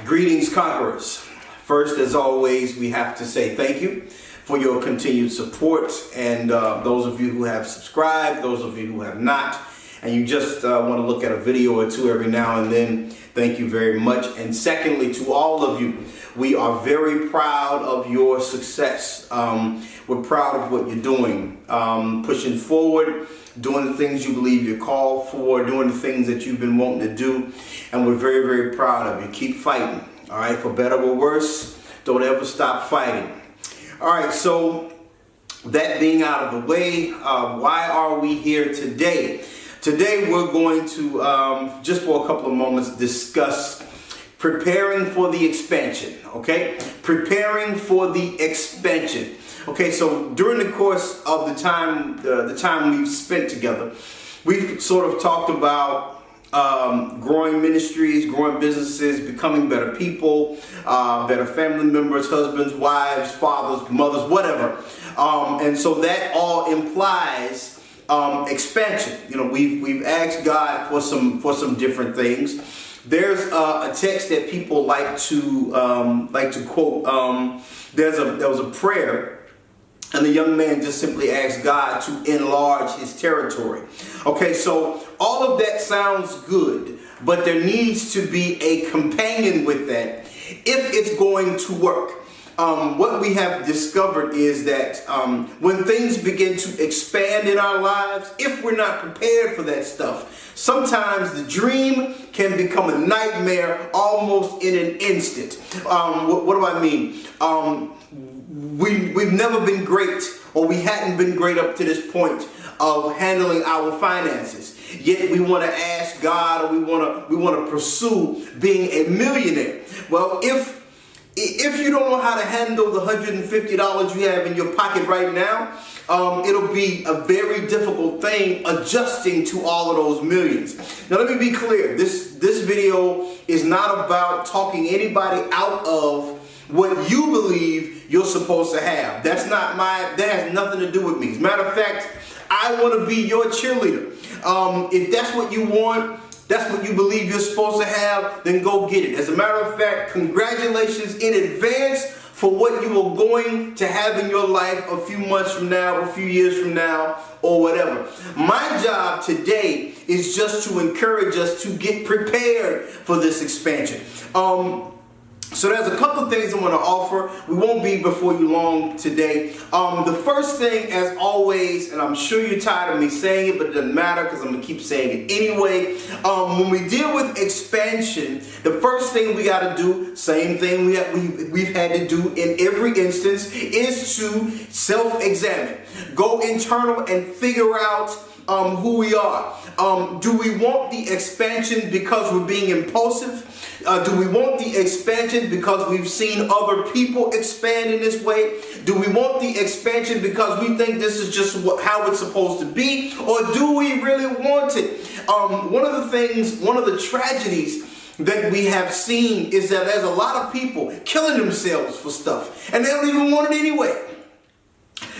Greetings, conquerors. First, as always, we have to say thank you for your continued support, and those of you who have subscribed, those of you who have not, and you just want to look at a video or two every now and then, thank you very much. And secondly, to all of you, we are very proud of your success. We're proud of what you're doing, pushing forward, doing the things you believe you're called for, doing the things that you've been wanting to do, and we're very, very proud of you. Keep fighting, all right? For better or worse, don't ever stop fighting. All right, so that being out of the way, why are we here today? Today we're going to, just for a couple of moments, discuss preparing for the expansion, okay? Preparing for the expansion. Okay, so during the course of the time we've spent together, we've sort of talked about growing ministries, growing businesses, becoming better people, better family members, husbands, wives, fathers, mothers, whatever. And so that all implies expansion. You know, we've asked God for some different things. There's a text that people like to quote. There was a prayer, and the young man just simply asked God to enlarge his territory. Okay, so all of that sounds good, but there needs to be a companion with that if it's going to work. What we have discovered is that when things begin to expand in our lives, if we're not prepared for that stuff, sometimes the dream can become a nightmare almost in an instant. What do I mean? We've never been great, or we hadn't been great up to this point of handling our finances. Yet we want to ask God, or we want to pursue being a millionaire. Well, if you don't know how to handle the $150 you have in your pocket right now, it'll be a very difficult thing adjusting to all of those millions. Now, let me be clear. This video is not about talking anybody out of what you believe you're supposed to have. That has nothing to do with me. As a matter of fact, I want to be your cheerleader. If that's what you want, that's what you believe you're supposed to have, then go get it. As a matter of fact, congratulations in advance for what you are going to have in your life a few months from now, a few years from now, or whatever. My job today is just to encourage us to get prepared for this expansion. So there's a couple of things I want to offer. We won't be before you long today. The first thing, as always, and I'm sure you're tired of me saying it, but it doesn't matter because I'm going to keep saying it anyway. When we deal with expansion, the first thing we got to do, same thing we've had to do in every instance, is to self-examine. Go internal and figure out who we are. Do we want the expansion because we're being impulsive? Do we want the expansion because we've seen other people expand in this way? Do we want the expansion because we think this is just how it's supposed to be? Or do we really want it? One of the tragedies that we have seen is that there's a lot of people killing themselves for stuff, and they don't even want it anyway.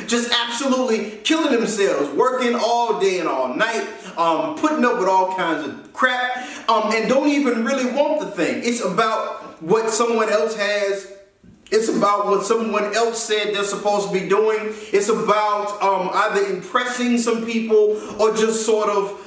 Just absolutely killing themselves, working all day and all night, putting up with all kinds of crap, and don't even really want the thing. It's about what someone else has. It's about what someone else said they're supposed to be doing. It's about either impressing some people or just sort of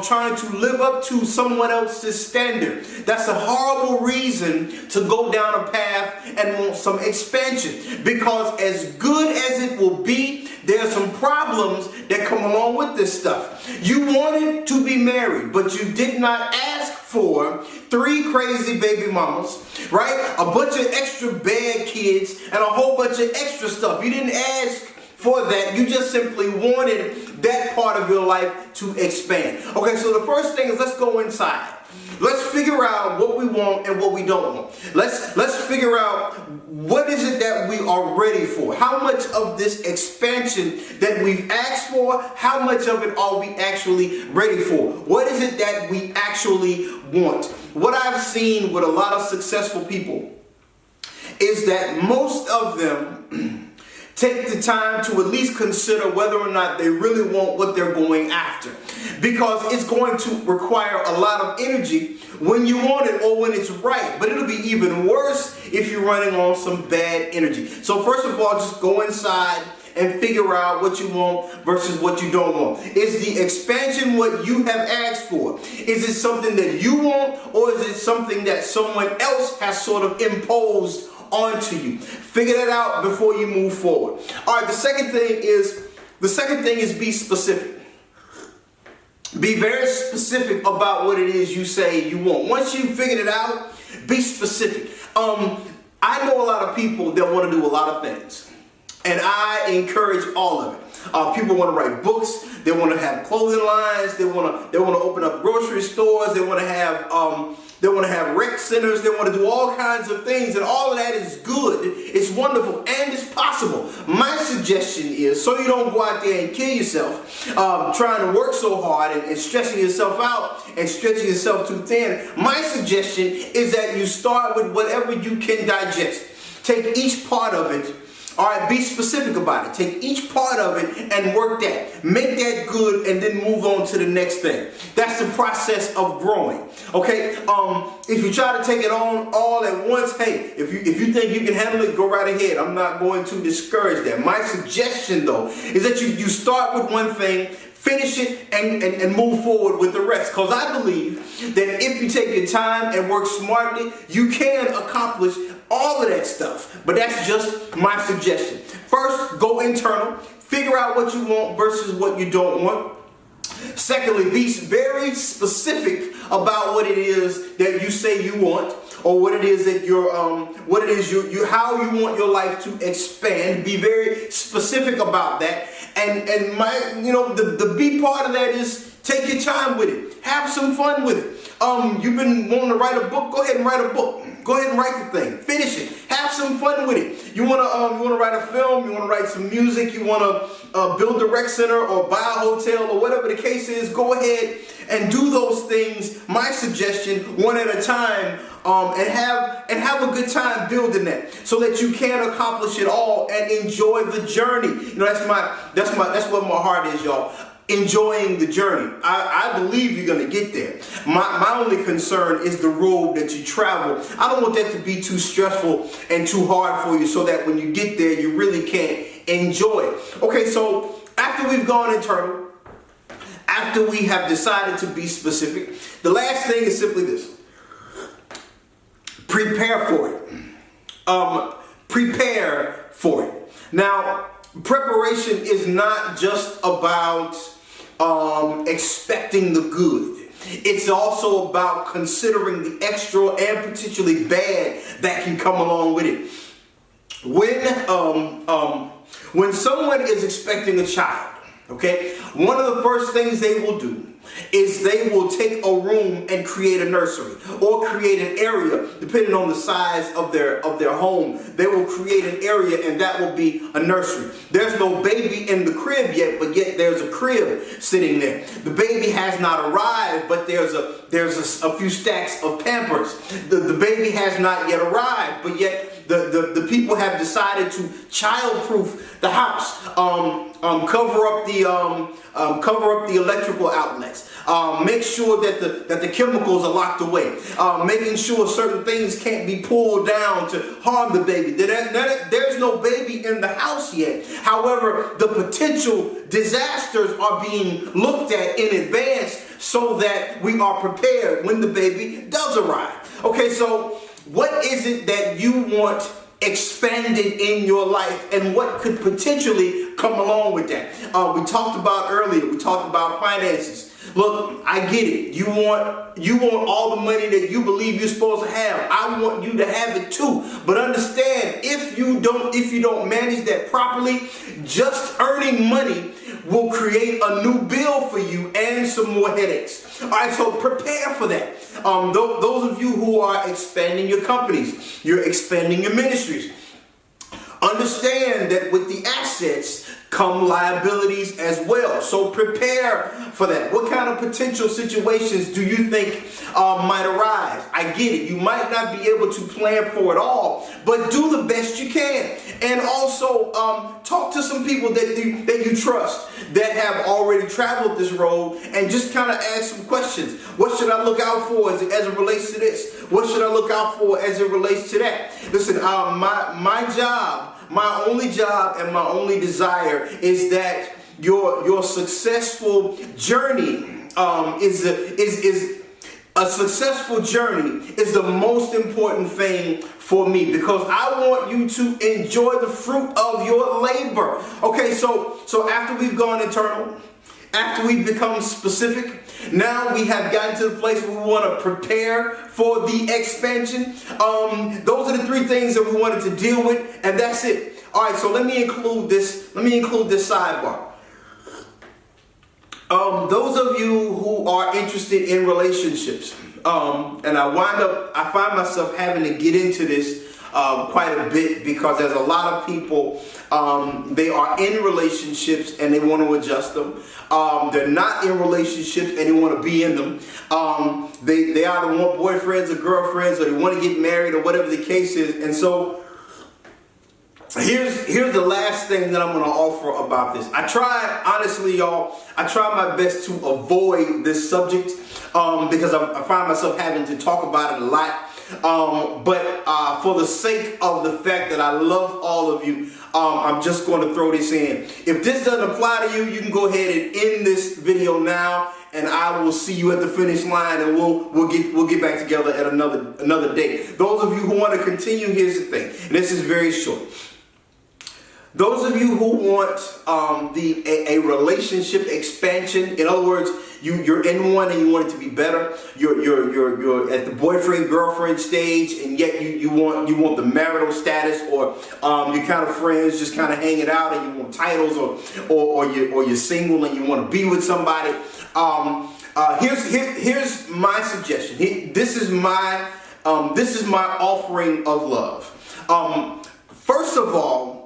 trying to live up to someone else's standard. That's a horrible reason to go down a path and want some expansion, because as good as it will be, there are some problems that come along with this stuff. You wanted to be married, but you did not ask for 3 crazy baby mamas, right? A bunch of extra bad kids and a whole bunch of extra stuff. You didn't ask for that. You just simply wanted that part of your life to expand. Okay, so the first thing is, let's go inside. Let's figure out what we want and what we don't want. Let's figure out what is it that we are ready for. How much of this expansion that we've asked for, how much of it are we actually ready for? What is it that we actually want? What I've seen with a lot of successful people is that most of them take the time to at least consider whether or not they really want what they're going after. Because it's going to require a lot of energy when you want it or when it's right. But it'll be even worse if you're running on some bad energy. So first of all, just go inside and figure out what you want versus what you don't want. Is the expansion what you have asked for? Is it something that you want, or is it something that someone else has sort of imposed onto you? Figure that out before you move forward. All right, the second thing is be specific. Be very specific about what it is you say you want. Once you've figured it out, be specific. I know a lot of people that want to do a lot of things, and I encourage all of it. People want to write books. They want to have clothing lines. They want to open up grocery stores. They want to have rec centers. They want to do all kinds of things, and all of that is good. It's wonderful, and it's possible. My suggestion is, so you don't go out there and kill yourself, trying to work so hard and stressing yourself out and stretching yourself too thin. My suggestion is that you start with whatever you can digest. Take each part of it. All right, be specific about it. Take each part of it and work that. Make that good, and then move on to the next thing. That's the process of growing. Okay, if you try to take it on all at once, hey, if you think you can handle it, go right ahead. I'm not going to discourage that. My suggestion, though, is that you start with one thing, finish it, and move forward with the rest. Because I believe that if you take your time and work smartly, you can accomplish all of that stuff. But that's just my suggestion. First, go internal. Figure out what you want versus what you don't want. Secondly, be very specific about what it is that you say you want, or what it is that how you want your life to expand. Be very specific about that. And the B part of that is take your time with it. Have some fun with it. You've been wanting to write a book, go ahead and write a book. Go ahead and write the thing. Finish it. Have some fun with it. You wanna write a film, you wanna write some music, you wanna build a rec center or buy a hotel or whatever the case is, go ahead and do those things. My suggestion, one at a time, and have a good time building that, so that you can accomplish it all and enjoy the journey. You know, that's what my heart is, y'all. Enjoying the journey. I believe you're going to get there. My only concern is the road that you travel. I don't want that to be too stressful and too hard for you, so that when you get there, you really can't enjoy it. Okay, so after we've gone internal, after we have decided to be specific, the last thing is simply this. Prepare for it. Prepare for it. Now, preparation is not just about expecting the good. It's also about considering the extra and potentially bad that can come along with it. When someone is expecting a child, okay, one of the first things they will do is they will take a room and create a nursery, or create an area, depending on the size of their home. They will create an area, and that will be a nursery. There's no baby in the crib yet, but yet there's a crib sitting there. The baby has not arrived, but there's a few stacks of Pampers. The baby has not yet arrived, but yet the people have decided to child-proof the house, cover up the electrical outlets, make sure that the chemicals are locked away, making sure certain things can't be pulled down to harm the baby. There's no baby in the house yet. However, the potential disasters are being looked at in advance, so that we are prepared when the baby does arrive. Okay, so what is it that you want expanded in your life, and what could potentially come along with that? We talked about earlier, we talked about finances. Look, I get it. You want all the money that you believe you're supposed to have. I want you to have it too. But understand, if you don't manage that properly, just earning money will create a new bill for you and some more headaches. All right, so prepare for that. Those of you who are expanding your companies, you're expanding your ministries, understand that with the assets come liabilities as well. So prepare for that. What kind of potential situations do you think might arise? I get it. You might not be able to plan for it all, but do the best you can. And also talk to some people that you trust that have already traveled this road, and just kind of ask some questions. What should I look out for as it relates to this? What should I look out for as it relates to that? Listen, my job, my only job and my only desire is that your successful journey is a successful journey is the most important thing for me, because I want you to enjoy the fruit of your labor. Okay, so after we've gone internal, after we've become specific, now we have gotten to the place where we want to prepare for the expansion. Those are the three things that we wanted to deal with, and that's it. All right, so let me include this sidebar. Those of you who are interested in relationships, and I find myself having to get into this quite a bit, because there's a lot of people, they are in relationships and they want to adjust them. They're not in relationships and they want to be in them. They either want boyfriends or girlfriends, or they want to get married, or whatever the case is. And so here's the last thing that I'm going to offer about this. Honestly, y'all, I try my best to avoid this subject because I find myself having to talk about it a lot. But for the sake of the fact that I love all of you, I'm just going to throw this in. If this doesn't apply to you, you can go ahead and end this video now, and I will see you at the finish line, and we'll get back together at another day. Those of you who want to continue, here's the thing, and this is very short. Those of you who want a relationship expansion, in other words, you're in one and you want it to be better. You're at the boyfriend girlfriend stage, and yet you want the marital status, or you're kind of friends, just kind of hanging out, and you want titles, or you're single and you want to be with somebody. Here's my suggestion. This is my offering of love. First of all,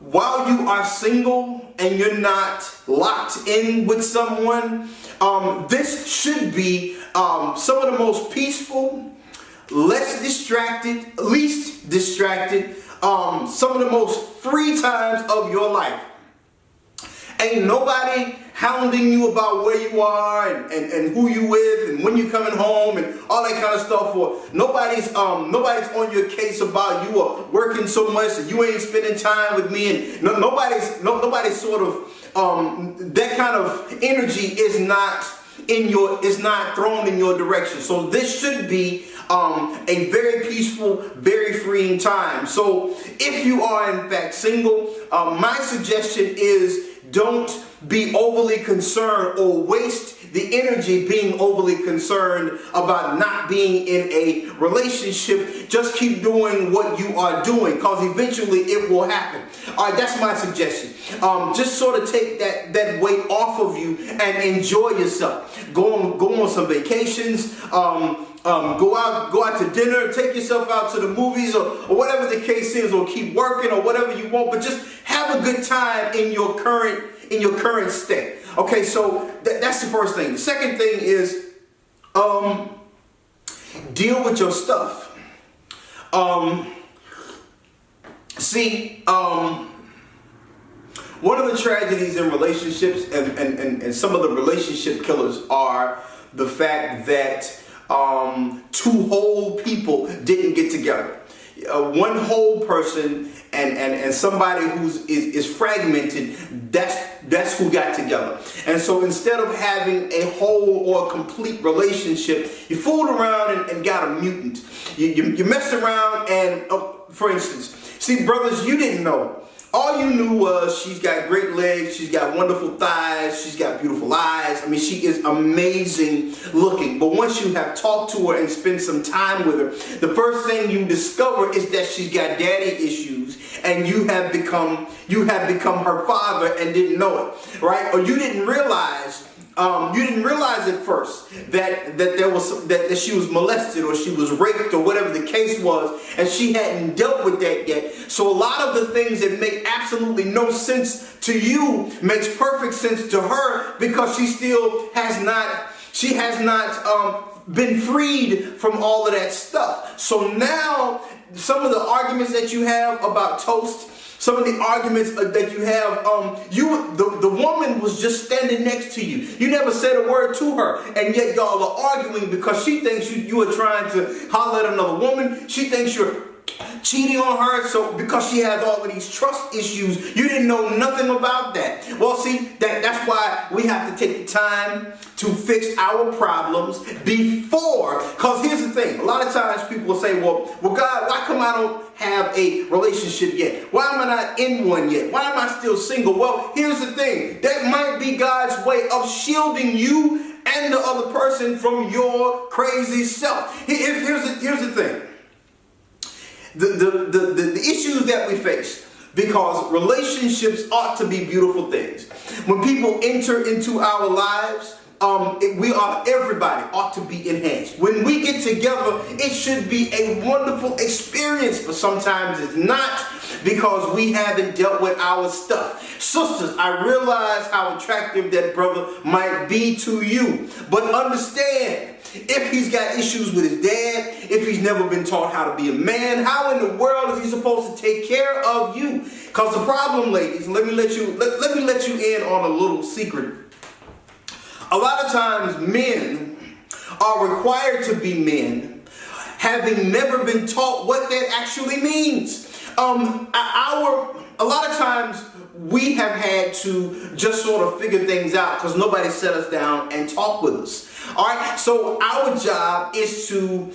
while you are single and you're not locked in with someone, this should be some of the most peaceful, least distracted, some of the most free times of your life. Ain't nobody hounding you about where you are and who you with and when you're coming home and all that kind of stuff. Or nobody's on your case about you are working so much and you ain't spending time with me, and nobody's sort of that kind of energy is not thrown in your direction. So this should be a very peaceful, very freeing time. So if you are in fact single, my suggestion is, don't be overly concerned or waste the energy being overly concerned about not being in a relationship. Just keep doing what you are doing, because eventually it will happen. All right, that's my suggestion. Just sort of take that weight off of you and enjoy yourself. Go on some vacations. Go out to dinner, take yourself out to the movies, or whatever the case is, or keep working, or whatever you want, but just have a good time in your current state. Okay, so that's the first thing. The second thing is deal with your stuff. One of the tragedies in relationships and some of the relationship killers are the fact that two whole people didn't get together. One whole person and somebody is fragmented, that's who got together. And so instead of having a whole or a complete relationship, you fooled around and got a mutant. You messed around and, for instance, see, brothers, you didn't know. All you knew was she's got great legs, she's got wonderful thighs, she's got beautiful eyes. I mean, she is amazing looking. But once you have talked to her and spent some time with her, the first thing you discover is that she's got daddy issues, and you have become her father and didn't know it, right? Or you didn't realize you didn't realize at first that she was molested or she was raped or whatever the case was, and she hadn't dealt with that yet. So a lot of the things that make absolutely no sense to you makes perfect sense to her, because she still has not been freed from all of that stuff. So now some of the arguments that you have about toast, some of the arguments that you have, the woman was just standing next to you. You never said a word to her, and yet y'all are arguing because she thinks you are trying to holler at another woman. She thinks you're cheating on her, so because she has all of these trust issues, you didn't know nothing about that. Well, see, that's why we have to take the time to fix our problems before, because here's the thing, a lot of times people will say, well God, why come I don't have a relationship yet? Why am I not in one yet? Why am I still single? Well, here's the thing, that might be God's way of shielding you and the other person from your crazy self. Here's the thing. The issues that we face, because relationships ought to be beautiful things. When people enter into our lives, everybody ought to be enhanced. When we get together, it should be a wonderful experience, but sometimes it's not, because we haven't dealt with our stuff. Sisters, I realize how attractive that brother might be to you, but understand, if he's got issues with his dad, if he's never been taught how to be a man, how in the world is he supposed to take care of you? Because the problem, ladies, let me let you in on a little secret. A lot of times men are required to be men, having never been taught what that actually means. A lot of times we have had to just sort of figure things out because nobody sat us down and talked with us. All right, so our job is to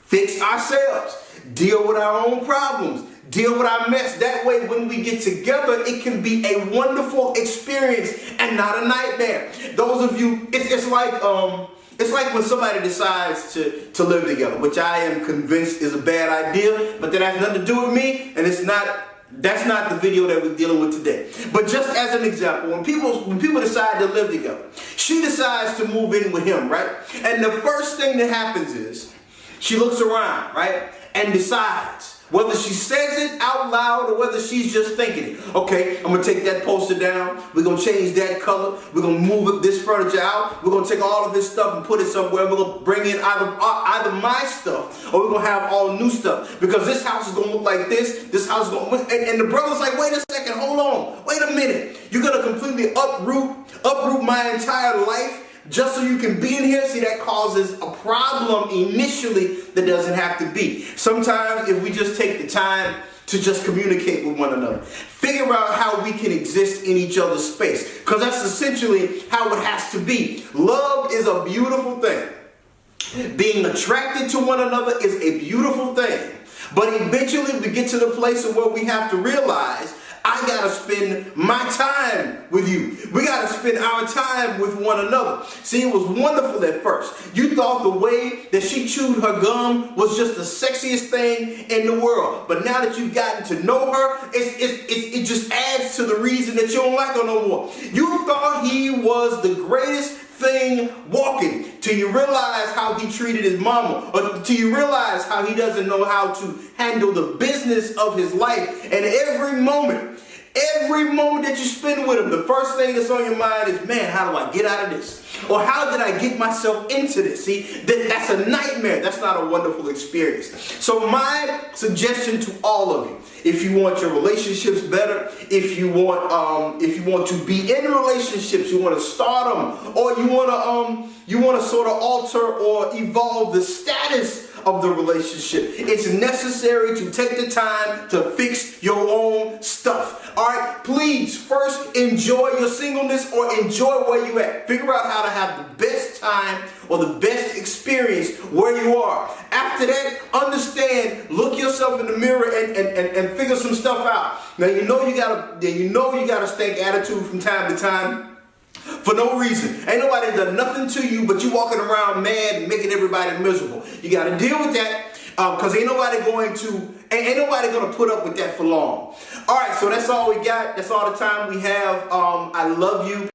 fix ourselves, deal with our own problems, deal with our mess. That way, when we get together, it can be a wonderful experience and not a nightmare. Those of you, it's like when somebody decides to live together, which I am convinced is a bad idea, but that has nothing to do with me, and that's not the video that we're dealing with today. But just as an example, when people decide to live together, she decides to move in with him, right? And the first thing that happens is she looks around, right, and decides whether she says it out loud or whether she's just thinking it. Okay, I'm going to take that poster down. We're going to change that color. We're going to move this furniture out. We're going to take all of this stuff and put it somewhere. We're going to bring in either my stuff, or we're going to have all new stuff, because this house is going to look like this. This house is going to... And the brother's like, wait a second, hold on. Wait a minute. You're going to completely uproot my entire life just so you can be in here? See, that causes a problem initially that doesn't have to be. Sometimes if we just take the time to just communicate with one another, figure out how we can exist in each other's space, because that's essentially how it has to be. Love is a beautiful thing. Being attracted to one another is a beautiful thing. But eventually we get to the place of where we have to realize, I gotta spend my time with you. We gotta spend our time with one another. See, it was wonderful at first. You thought the way that she chewed her gum was just the sexiest thing in the world. But now that you've gotten to know her, it just adds to the reason that you don't like her no more. You thought he was the greatest thing walking, till you realize how he treated his mama, or till you realize how he doesn't know how to handle the business of his life. And every moment that you spend with him, the first thing that's on your mind is, man, how do I get out of this? Or how did I get myself into this? See, that's a nightmare. That's not a wonderful experience. So my suggestion to all of you, if you want your relationships better, if you want to be in relationships, you want to start them, or you want to sort of alter or evolve the status of the relationship, it's necessary to take the time to fix your own stuff. All right, please first enjoy your singleness, or enjoy where you at. Figure out how to have the best time or the best experience where you are. After that, understand, look yourself in the mirror and figure some stuff out. Now you know you gotta stank attitude from time to time. For no reason. Ain't nobody done nothing to you, but you walking around mad and making everybody miserable. You got to deal with that, because ain't nobody going to put up with that for long. All right, so that's all we got. That's all the time we have. I love you.